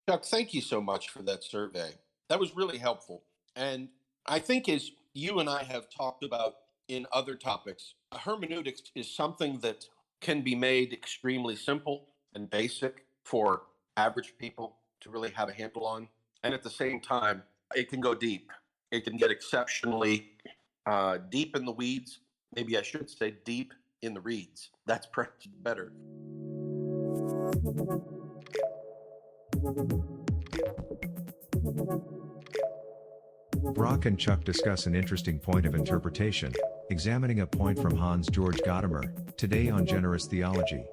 Chuck, thank you so much for that survey. That was really helpful. And I think, as you and I have talked about in other topics, hermeneutics is something that can be made extremely simple and basic for average people to really have a handle on. And at the same time, it can go deep. It can get exceptionally deep in the weeds. Maybe I should say deep in the reeds. That's perhaps better. Brock and Chuck discuss an interesting point of interpretation, examining a point from Hans-Georg Gadamer, today on generous theology.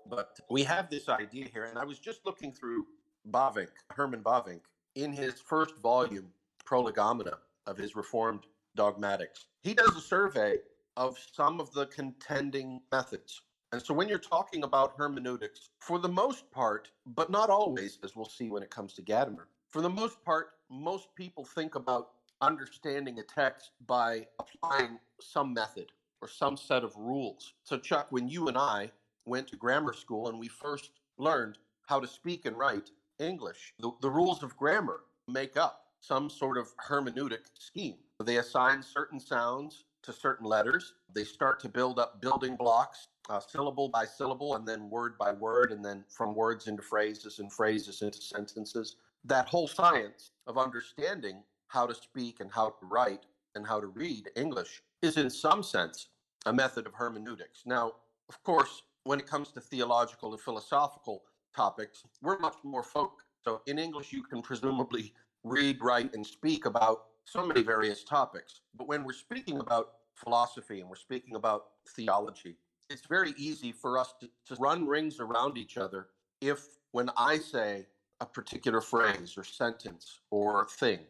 But we have this idea here, and I was just looking through Herman Bavinck, in his first volume, Prolegomena, of his Reformed Dogmatics. He does a survey of some of the contending methods. And so when you're talking about hermeneutics, for the most part, but not always, as we'll see when it comes to Gadamer, for the most part, most people think about understanding a text by applying some method or some set of rules. So Chuck, when you and I went to grammar school and we first learned how to speak and write English, the rules of grammar make up some sort of hermeneutic scheme. They assign certain sounds to certain letters. They start to build up building blocks, syllable by syllable, and then word by word, and then from words into phrases and phrases into sentences. That whole science of understanding how to speak and how to write and how to read English is in some sense a method of hermeneutics. Now, of course, when it comes to theological and philosophical topics, we're much more focused. So in English, you can presumably read, write, and speak about so many various topics. But when we're speaking about philosophy and we're speaking about theology, it's very easy for us to run rings around each other if, when I say a particular phrase or sentence or thing,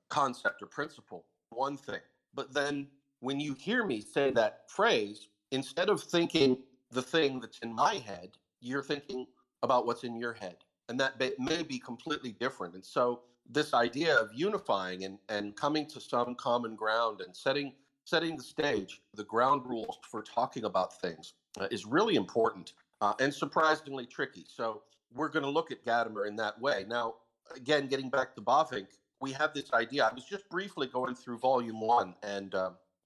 concept or principle, one thing, but then when you hear me say that phrase, instead of thinking the thing that's in my head, you're thinking about what's in your head. And that may be completely different. And so this idea of unifying and coming to some common ground and setting the stage, the ground rules for talking about things is really important and surprisingly tricky. So we're going to look at Gadamer in that way. Now, again, getting back to Bavinck, we have this idea. I was just briefly going through volume 1, and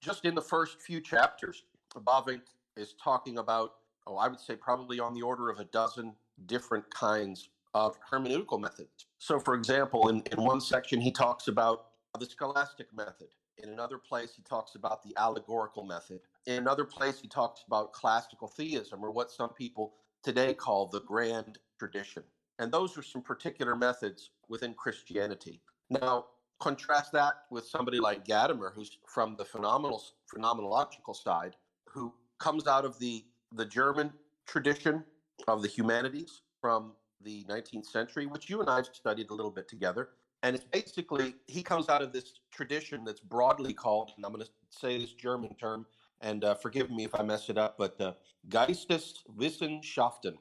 just in the first few chapters, Bavinck is talking about, I would say probably on the order of a dozen different kinds of hermeneutical methods. So, for example, in one section, he talks about the scholastic method. In another place, he talks about the allegorical method. In another place, he talks about classical theism, or what some people today call the grand tradition. And those are some particular methods within Christianity. Now, contrast that with somebody like Gadamer, who's from the phenomenological side, who comes out of the German tradition of the humanities from the 19th century, which you and I studied a little bit together. And it's basically, he comes out of this tradition that's broadly called, and I'm going to say this German term, and forgive me if I mess it up, but Geisteswissenschaften.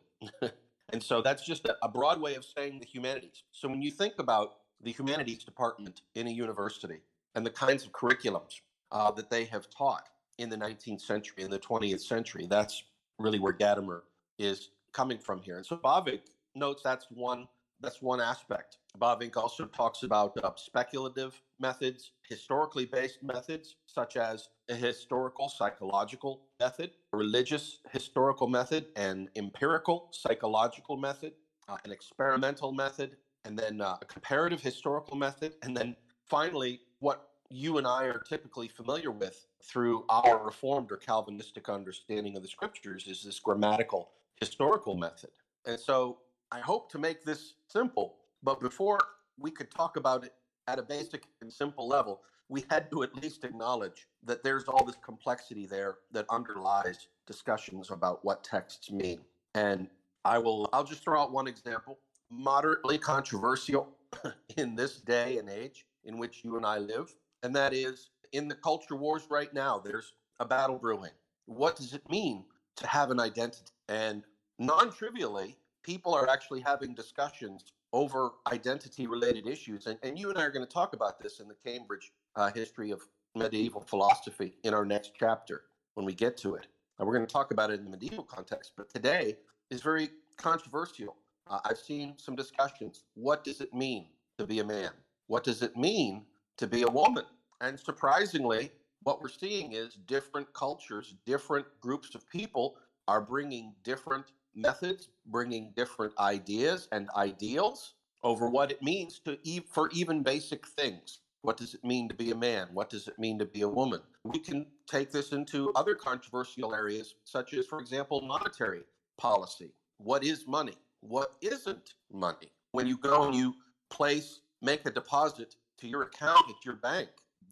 And so that's just a broad way of saying the humanities. So when you think about the humanities department in a university and the kinds of curriculums that they have taught in the 19th century and the 20th century, that's really where Gadamer is coming from here. And so Bavinck notes that's one aspect. Bavinck also talks about speculative methods, historically based methods, such as a historical psychological method, a religious historical method, an empirical psychological method, an experimental method, and then a comparative historical method, and then finally what you and I are typically familiar with through our Reformed or Calvinistic understanding of the Scriptures is this grammatical historical method. And so I hope to make this simple, but before we could talk about it at a basic and simple level, we had to at least acknowledge that there's all this complexity there that underlies discussions about what texts mean. And I'll just throw out one example, moderately controversial in this day and age in which you and I live, and that is in the culture wars right now, there's a battle brewing. What does it mean to have an identity? And non-trivially, people are actually having discussions over identity-related issues. And you and I are going to talk about this in the Cambridge history of medieval philosophy in our next chapter when we get to it. And we're going to talk about it in the medieval context. But today is very controversial. I've seen some discussions. What does it mean to be a man? What does it mean to be a woman? And surprisingly, what we're seeing is different cultures, different groups of people are bringing different methods, bringing different ideas and ideals over what it means for even basic things. What does it mean to be a man? What does it mean to be a woman? We can take this into other controversial areas, such as, for example, monetary policy. What is money? What isn't money? When you go and you make a deposit to your account at your bank,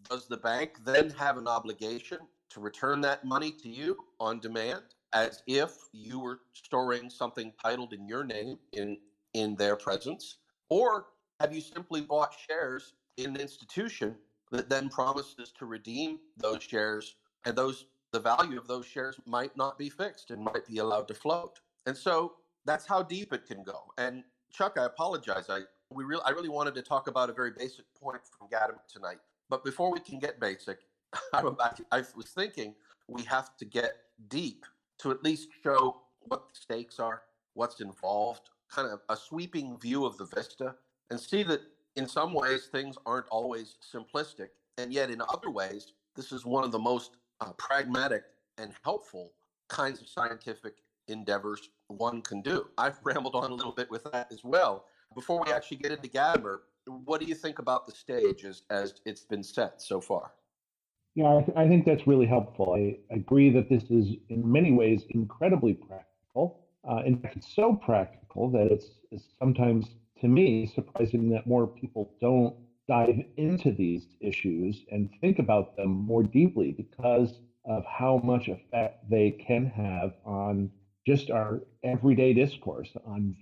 does the bank then have an obligation to return that money to you on demand as if you were storing something titled in your name in their presence? Or have you simply bought shares in an institution that then promises to redeem those shares, and the value of those shares might not be fixed and might be allowed to float? And so that's how deep it can go. And Chuck, I apologize. I really wanted to talk about a very basic point from Gadamer tonight. But before we can get basic, I was thinking we have to get deep to at least show what the stakes are, what's involved, kind of a sweeping view of the vista, and see that in some ways things aren't always simplistic. And yet in other ways, this is one of the most pragmatic and helpful kinds of scientific endeavors one can do. I've rambled on a little bit with that as well. Before we actually get into Gadamer, what do you think about the stage as it's been set so far? Yeah, I think that's really helpful. I agree that this is in many ways incredibly practical. In fact, it's so practical that it's sometimes, to me, surprising that more people don't dive into these issues and think about them more deeply because of how much effect they can have on just our everyday discourse, on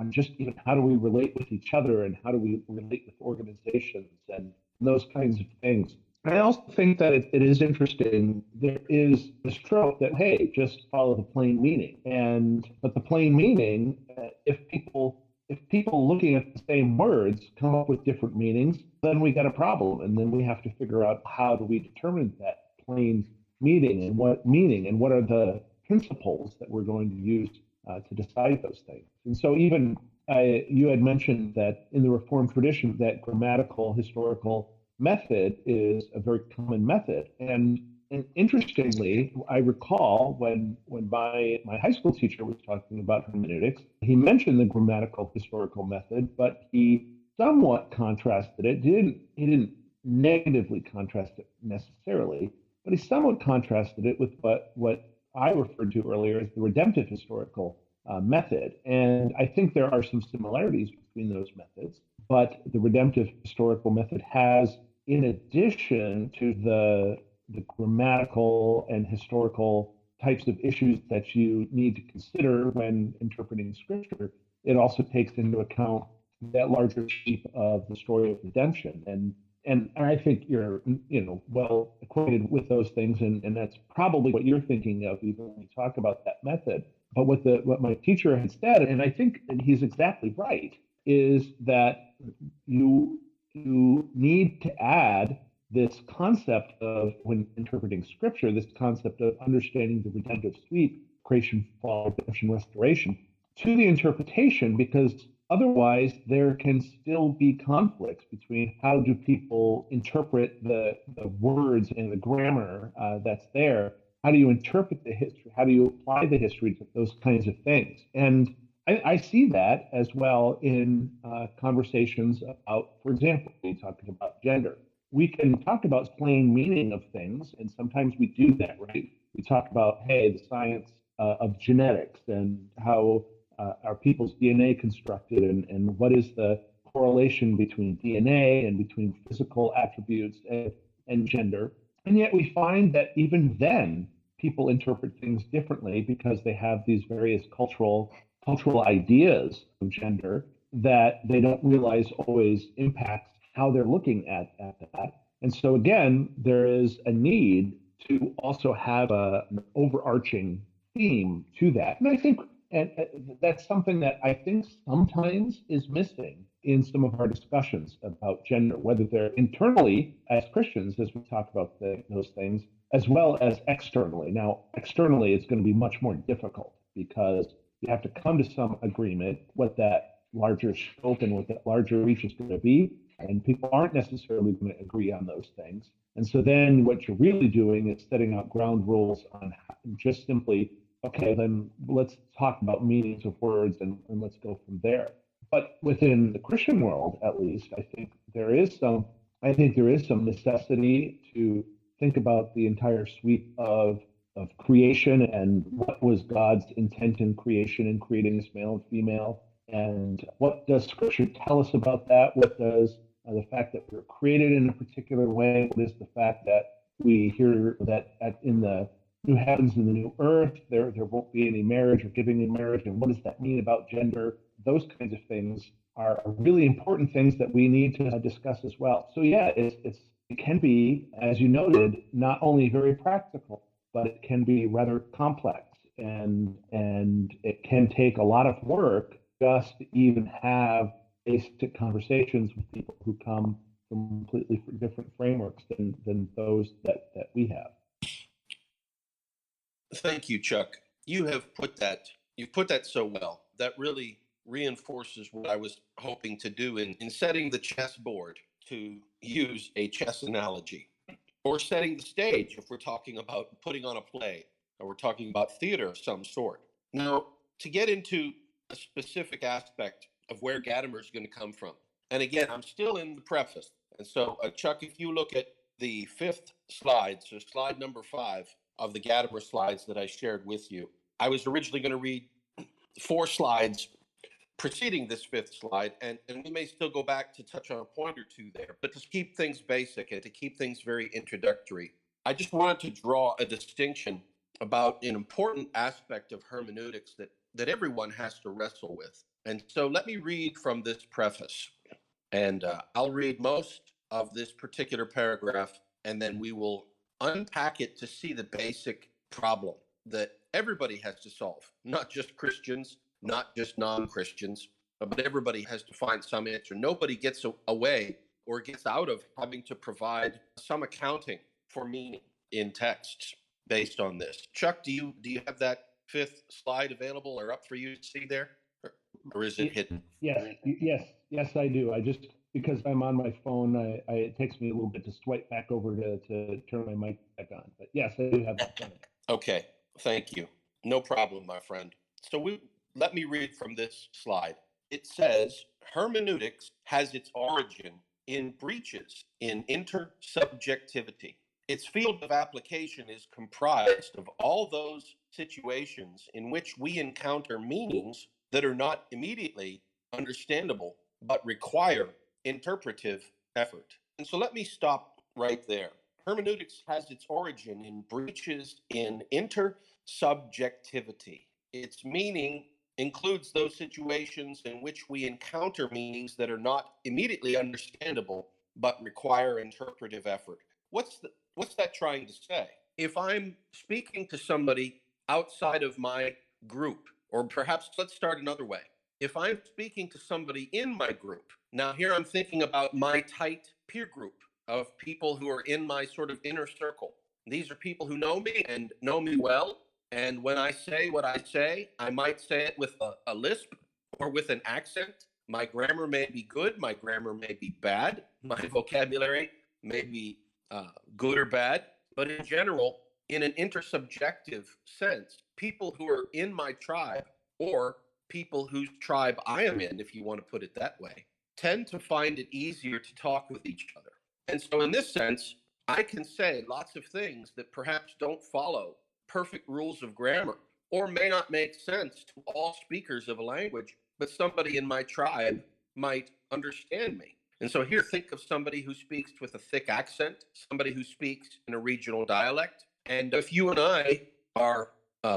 just even how do we relate with each other and how do we relate with organizations and those kinds of things. I also think that it is interesting. There is this trope that, hey, just follow the plain meaning. But the plain meaning, if people looking at the same words come up with different meanings, then we got a problem. And then we have to figure out how do we determine that plain meaning and what are the principles that we're going to use to decide those things. And so even you had mentioned that in the Reformed tradition, that grammatical historical method is a very common method. And interestingly, I recall when my high school teacher was talking about hermeneutics, he mentioned the grammatical historical method, but he somewhat contrasted it. He didn't negatively contrast it necessarily, but he somewhat contrasted it with what I referred to earlier as the redemptive historical method. And I think there are some similarities between those methods, but the redemptive historical method has, in addition to the grammatical and historical types of issues that you need to consider when interpreting scripture, it also takes into account that larger sweep of the story of redemption. And I think you're well acquainted with those things, and that's probably what you're thinking of even when we talk about that method. But what my teacher had said, and I think he's exactly right, is that you need to add this concept of, when interpreting scripture, this concept of understanding the redemptive sweep, creation, fall, redemption, restoration, to the interpretation, because otherwise there can still be conflicts between how do people interpret the words and the grammar that's there. How do you interpret the history? How do you apply the history to those kinds of things? And I see that as well in conversations about, for example, we talking about gender. We can talk about plain meaning of things, and sometimes we do that, right? We talk about, hey, the science of genetics and how are people's DNA constructed, and what is the correlation between DNA and between physical attributes and gender. And yet we find that even then, people interpret things differently because they have these various cultural ideas of gender that they don't realize always impacts how they're looking at that. And so again, there is a need to also have an overarching theme to that. And I think that's something that I think sometimes is missing in some of our discussions about gender, whether they're internally as Christians, as we talk about those things, as well as externally. Now, externally, it's going to be much more difficult because You have to come to some agreement what that larger scope and what that larger reach is going to be. And people aren't necessarily going to agree on those things. And so then what you're really doing is setting out ground rules on just simply, okay, then let's talk about meanings of words and let's go from there. But within the Christian world, at least, I think there is some necessity to think about the entire suite of creation and what was God's intent in creation and creating us male and female, and what does Scripture tell us about that? What does the fact that we're created in a particular way? What is the fact that we hear that in the new heavens and the new earth, there won't be any marriage or giving in marriage, and what does that mean about gender? Those kinds of things are really important things that we need to discuss as well. So yeah, it can be, as you noted, not only very practical, but it can be rather complex, and it can take a lot of work just to even have basic conversations with people who come from completely different frameworks than those that we have. Thank you, Chuck. You've put that so well. That really reinforces what I was hoping to do in setting the chessboard, to use a chess analogy, or setting the stage if we're talking about putting on a play or we're talking about theater of some sort. Now, to get into a specific aspect of where Gadamer is going to come from, and again, I'm still in the preface. And so, Chuck, if you look at the fifth slide, so slide number 5 of the Gadamer slides that I shared with you, I was originally going to read 4 slides preceding this fifth slide, and we may still go back to touch on a point or two there, but to keep things basic and to keep things very introductory, I just wanted to draw a distinction about an important aspect of hermeneutics that everyone has to wrestle with. And so let me read from this preface, and I'll read most of this particular paragraph, and then we will unpack it to see the basic problem that everybody has to solve, not just Christians, not just non-Christians, but everybody has to find some answer. Nobody gets away or gets out of having to provide some accounting for meaning in texts based on this. Chuck, do you have that fifth slide available or up for you to see there? Or is it hidden? Yes, I do. I just, because I'm on my phone, it takes me a little bit to swipe back over to turn my mic back on. But yes, I do have that done. Okay, thank you. No problem, my friend. So let me read from this slide. It says, hermeneutics has its origin in breaches in intersubjectivity. Its field of application is comprised of all those situations in which we encounter meanings that are not immediately understandable, but require interpretive effort. And so let me stop right there. Hermeneutics has its origin in breaches in intersubjectivity. Its meaning includes those situations in which we encounter meanings that are not immediately understandable, but require interpretive effort. What's that trying to say? If I'm speaking to somebody outside of my group, or perhaps let's start another way. If I'm speaking to somebody in my group, now here I'm thinking about my tight peer group of people who are in my sort of inner circle. These are people who know me and know me well. And when I say what I say, I might say it with a lisp or with an accent. My grammar may be good, my grammar may be bad, my vocabulary may be good or bad. But in general, in an intersubjective sense, people who are in my tribe, or people whose tribe I am in, if you want to put it that way, tend to find it easier to talk with each other. And so, in this sense, I can say lots of things that perhaps don't follow perfect rules of grammar or may not make sense to all speakers of a language, but somebody in my tribe might understand me. And so, here, think of somebody who speaks with a thick accent, somebody who speaks in a regional dialect. And if you and I are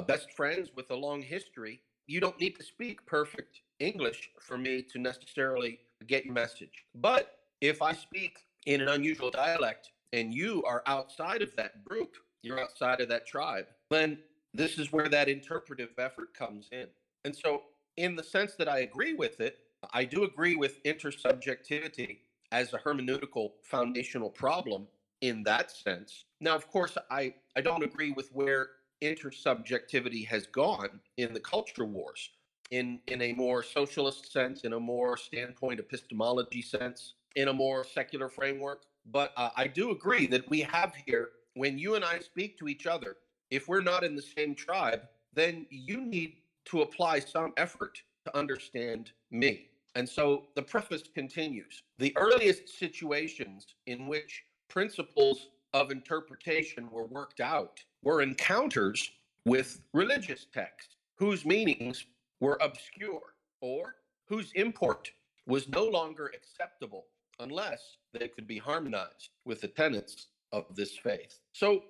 best friends with a long history, you don't need to speak perfect English for me to necessarily get your message. But if I speak in an unusual dialect and you are outside of that group, you're outside of that tribe, then this is where that interpretive effort comes in. And so, in the sense that I agree with it, I do agree with intersubjectivity as a hermeneutical foundational problem in that sense. Now, of course, I don't agree with where intersubjectivity has gone in the culture wars, in a more socialist sense, in a more standpoint epistemology sense, in a more secular framework. But I do agree that we have here, when you and I speak to each other, if we're not in the same tribe, then you need to apply some effort to understand me. And so the preface continues. The earliest situations in which principles of interpretation were worked out were encounters with religious texts whose meanings were obscure or whose import was no longer acceptable unless they could be harmonized with the tenets of this faith. So,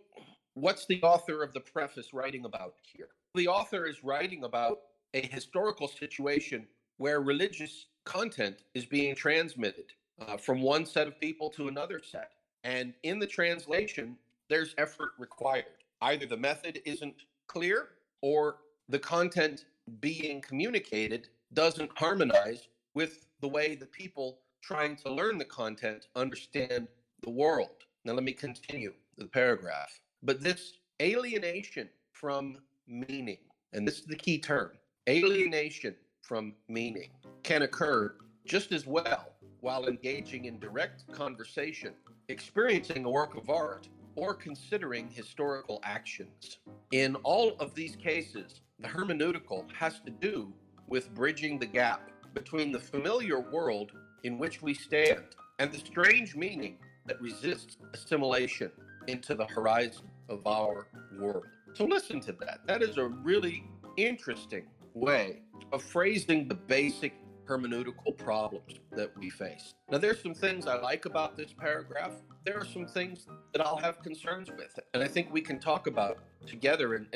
what's the author of the preface writing about here? The author is writing about a historical situation where religious content is being transmitted from one set of people to another set. And in the translation, there's effort required. Either the method isn't clear or the content being communicated doesn't harmonize with the way the people trying to learn the content understand the world. Now, let me continue the paragraph. But this alienation from meaning, and this is the key term, alienation from meaning, can occur just as well while engaging in direct conversation, experiencing a work of art, or considering historical actions. In all of these cases, the hermeneutical has to do with bridging the gap between the familiar world in which we stand and the strange meaning that resists assimilation into the horizon of our world. So listen to that. That is a really interesting way of phrasing the basic hermeneutical problems that we face. Now, there's some things I like about this paragraph. There are some things that I'll have concerns with. And I think we can talk about together and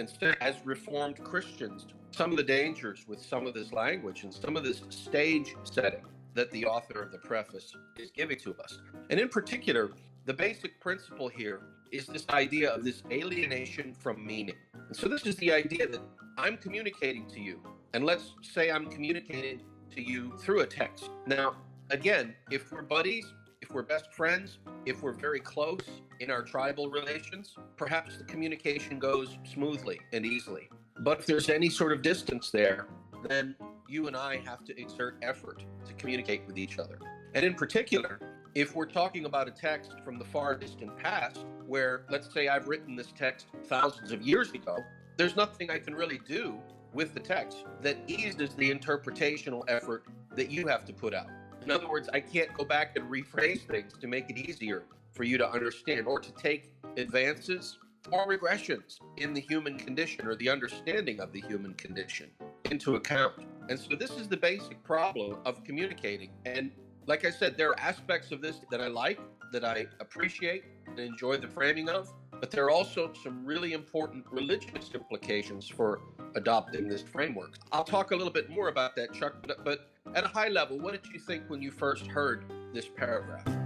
as Reformed Christians, some of the dangers with some of this language and some of this stage setting that the author of the preface is giving to us. And in particular, the basic principle here is this idea of this alienation from meaning. And so this is the idea that I'm communicating to you. And let's say I'm communicating to you through a text. Now, again, if we're buddies, if we're best friends, if we're very close in our tribal relations, perhaps the communication goes smoothly and easily. But if there's any sort of distance there, then you and I have to exert effort to communicate with each other. And in particular, if we're talking about a text from the far distant past, where let's say I've written this text thousands of years ago, there's nothing I can really do with the text that eases the interpretational effort that you have to put out. In other words, I can't go back and rephrase things to make it easier for you to understand or to take advances or regressions in the human condition or the understanding of the human condition into account. And so this is the basic problem of communicating. And like I said, there are aspects of this that I like, that I appreciate and enjoy the framing of, but there are also some really important religious implications for adopting this framework. I'll talk a little bit more about that, Chuck, but at a high level, what did you think when you first heard this paragraph?